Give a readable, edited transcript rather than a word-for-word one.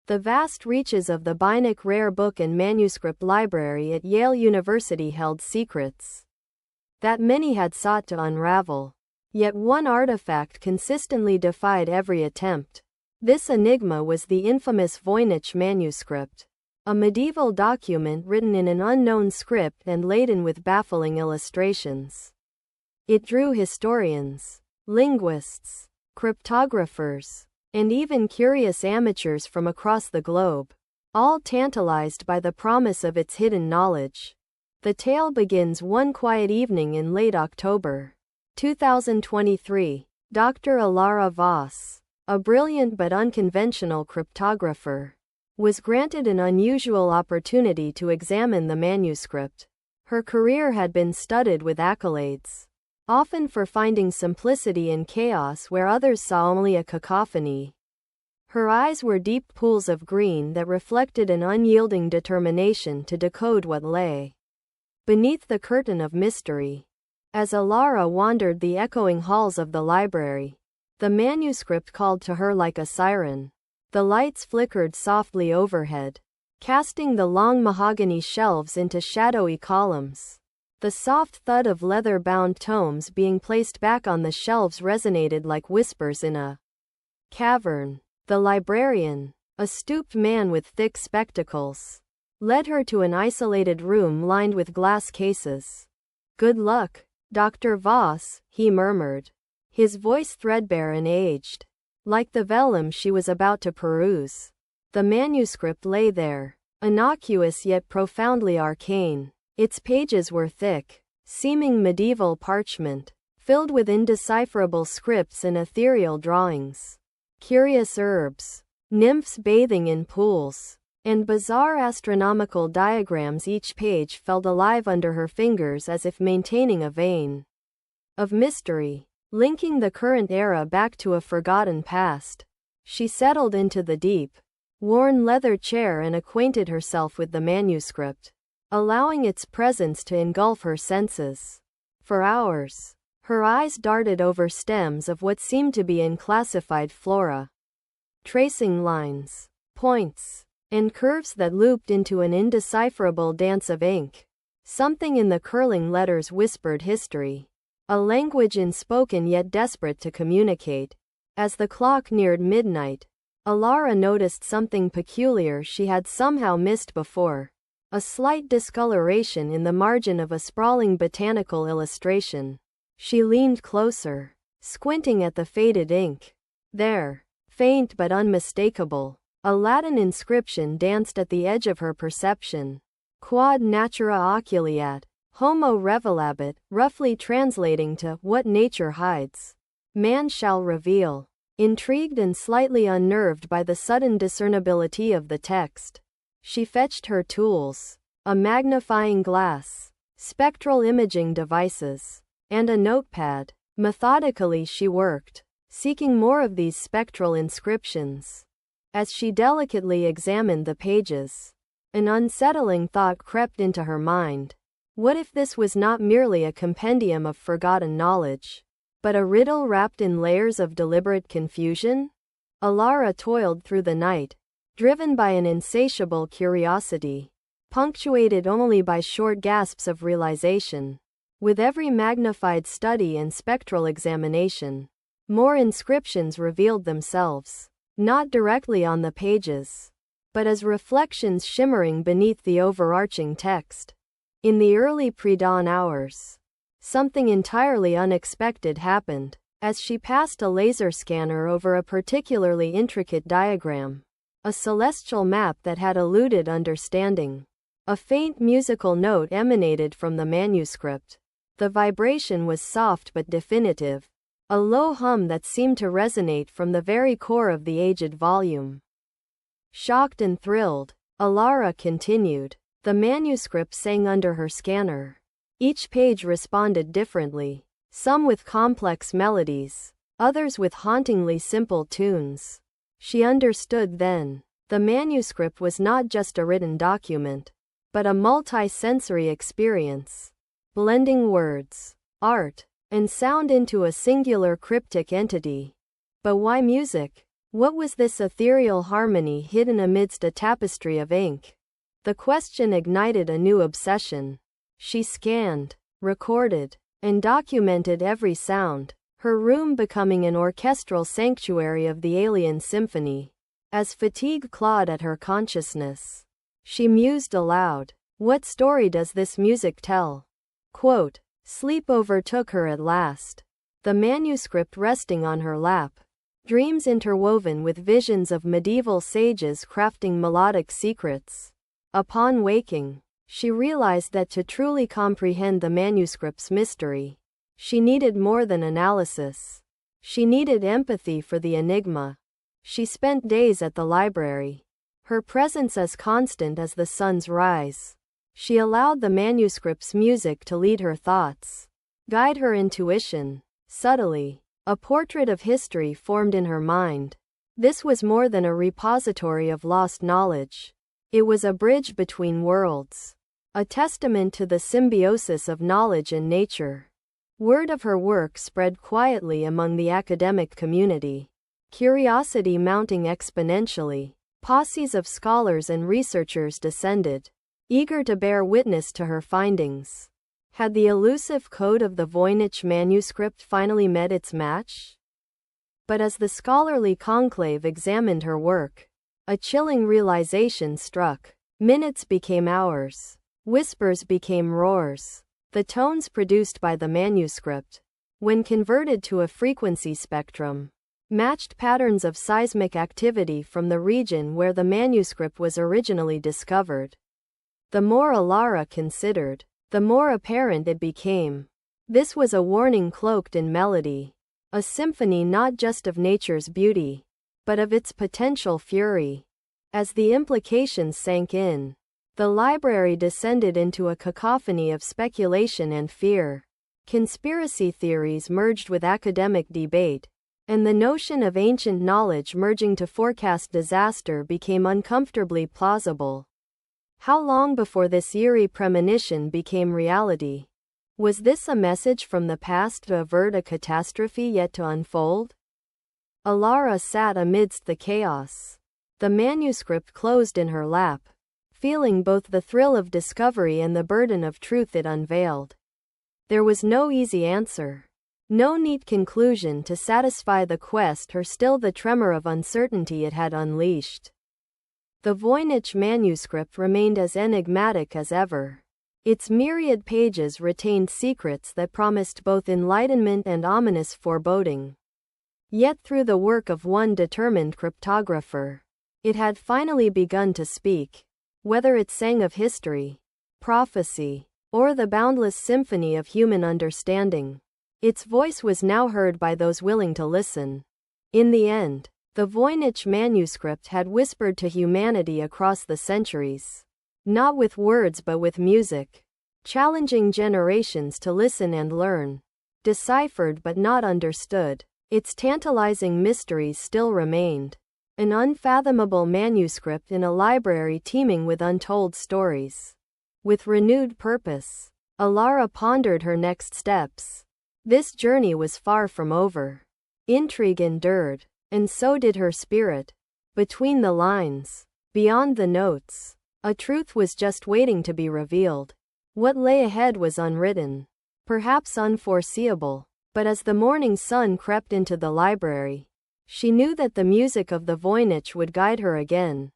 The vast reaches of the Voynich Rare Book and Manuscript Library at Yale University held secrets that many had sought to unravel. Yet one artifact consistently defied every attempt. This enigma was the infamous Voynich manuscript, a medieval document written in an unknown script and laden with baffling illustrations. It drew historians, linguists, cryptographers, and even curious amateurs from across the globe, all tantalized by the promise of its hidden knowledge. The tale begins one quiet evening in late October 2023. Dr. Alara Voss, a brilliant but unconventional cryptographer, was granted an unusual opportunity to examine the manuscript. Her career had been studded with accolades, often for finding simplicity in chaos where others saw only a cacophony. Her eyes were deep pools of green that reflected an unyielding determination to decode what lay beneath the curtain of mystery. As Alara wandered the echoing halls of the library, the manuscript called to her like a siren. The lights flickered softly overhead, casting the long mahogany shelves into shadowy columns. The soft thud of leather-bound tomes being placed back on the shelves resonated like whispers in a cavern. The librarian, a stooped man with thick spectacles, led her to an isolated room lined with glass cases. "Good luck, Dr. Voss," he murmured, his voice threadbare and aged, like the vellum she was about to peruse. The manuscript lay there, innocuous yet profoundly arcane. Its pages were thick, seeming medieval parchment, filled with indecipherable scripts and ethereal drawings. Curious herbs, nymphs bathing in pools, and bizarre astronomical diagrams. Each page felt alive under her fingers as if maintaining a vein of mystery, linking the current era back to a forgotten past. She settled into the deep, worn leather chair and acquainted herself with the manuscript, allowing its presence to engulf her senses. For hours, her eyes darted over stems of what seemed to be unclassified flora, tracing lines, points, and curves that looped into an indecipherable dance of ink. Something in the curling letters whispered history, a language unspoken yet desperate to communicate. As the clock neared midnight, Alara noticed something peculiar she had somehow missed before. A slight discoloration in the margin of a sprawling botanical illustration. She leaned closer, squinting at the faded ink. There, faint but unmistakable, a Latin inscription danced at the edge of her perception. Quod natura oculeat, homo revelabit, roughly translating to, what nature hides, man shall reveal. Intrigued and slightly unnerved by the sudden discernibility of the text, she fetched her tools, a magnifying glass, spectral imaging devices, and a notepad. Methodically she worked, seeking more of these spectral inscriptions. As she delicately examined the pages, an unsettling thought crept into her mind. What if this was not merely a compendium of forgotten knowledge, but a riddle wrapped in layers of deliberate confusion? Alara toiled through the night, driven by an insatiable curiosity, punctuated only by short gasps of realization. With every magnified study and spectral examination, more inscriptions revealed themselves, not directly on the pages, but as reflections shimmering beneath the overarching text. In the early pre-dawn hours, something entirely unexpected happened. As she passed a laser scanner over a particularly intricate diagram, a celestial map that had eluded understanding, a faint musical note emanated from the manuscript. The vibration was soft but definitive, a low hum that seemed to resonate from the very core of the aged volume. Shocked and thrilled, Alara continued. The manuscript sang under her scanner. Each page responded differently, some with complex melodies, others with hauntingly simple tunes. She understood then. The manuscript was not just a written document, but a multi-sensory experience, blending words, art, and sound into a singular cryptic entity. But why music? What was this ethereal harmony hidden amidst a tapestry of ink? The question ignited a new obsession. She scanned, recorded, and documented every sound, her room becoming an orchestral sanctuary of the alien symphony. As fatigue clawed at her consciousness, she mused aloud. What story does this music tell? Quote, sleep overtook her at last, the manuscript resting on her lap, dreams interwoven with visions of medieval sages crafting melodic secrets. Upon waking, she realized that to truly comprehend the manuscript's mystery, she needed more than analysis. She needed empathy for the enigma. She spent days at the library, her presence as constant as the sun's rise. She allowed the manuscript's music to lead her thoughts, guide her intuition. Subtly, a portrait of history formed in her mind. This was more than a repository of lost knowledge. It was a bridge between worlds, a testament to the symbiosis of knowledge and nature. Word of her work spread quietly among the academic community, curiosity mounting exponentially. Posses of scholars and researchers descended, eager to bear witness to her findings. Had the elusive code of the Voynich manuscript finally met its match? But as the scholarly conclave examined her work, a chilling realization struck. Minutes became hours. Whispers became roars. The tones produced by the manuscript, when converted to a frequency spectrum, matched patterns of seismic activity from the region where the manuscript was originally discovered. The more Alara considered, the more apparent it became. This was a warning cloaked in melody, a symphony not just of nature's beauty, but of its potential fury. As the implications sank in, the library descended into a cacophony of speculation and fear. Conspiracy theories merged with academic debate, and the notion of ancient knowledge merging to forecast disaster became uncomfortably plausible. How long before this eerie premonition became reality? Was this a message from the past to avert a catastrophe yet to unfold? Alara sat amidst the chaos, the manuscript closed in her lap, feeling both the thrill of discovery and the burden of truth it unveiled. There was no easy answer, no neat conclusion to satisfy the quest or still the tremor of uncertainty it had unleashed. The Voynich manuscript remained as enigmatic as ever. Its myriad pages retained secrets that promised both enlightenment and ominous foreboding. Yet through the work of one determined cryptographer, it had finally begun to speak. Whether it sang of history, prophecy, or the boundless symphony of human understanding, its voice was now heard by those willing to listen. In the end, the Voynich manuscript had whispered to humanity across the centuries, not with words but with music, challenging generations to listen and learn. Deciphered but not understood, its tantalizing mysteries still remained. An unfathomable manuscript in a library teeming with untold stories. With renewed purpose, Alara pondered her next steps. This journey was far from over. Intrigue endured, and so did her spirit. Between the lines, beyond the notes, a truth was just waiting to be revealed. What lay ahead was unwritten, perhaps unforeseeable, but as the morning sun crept into the library, she knew that the music of the Voynich would guide her again.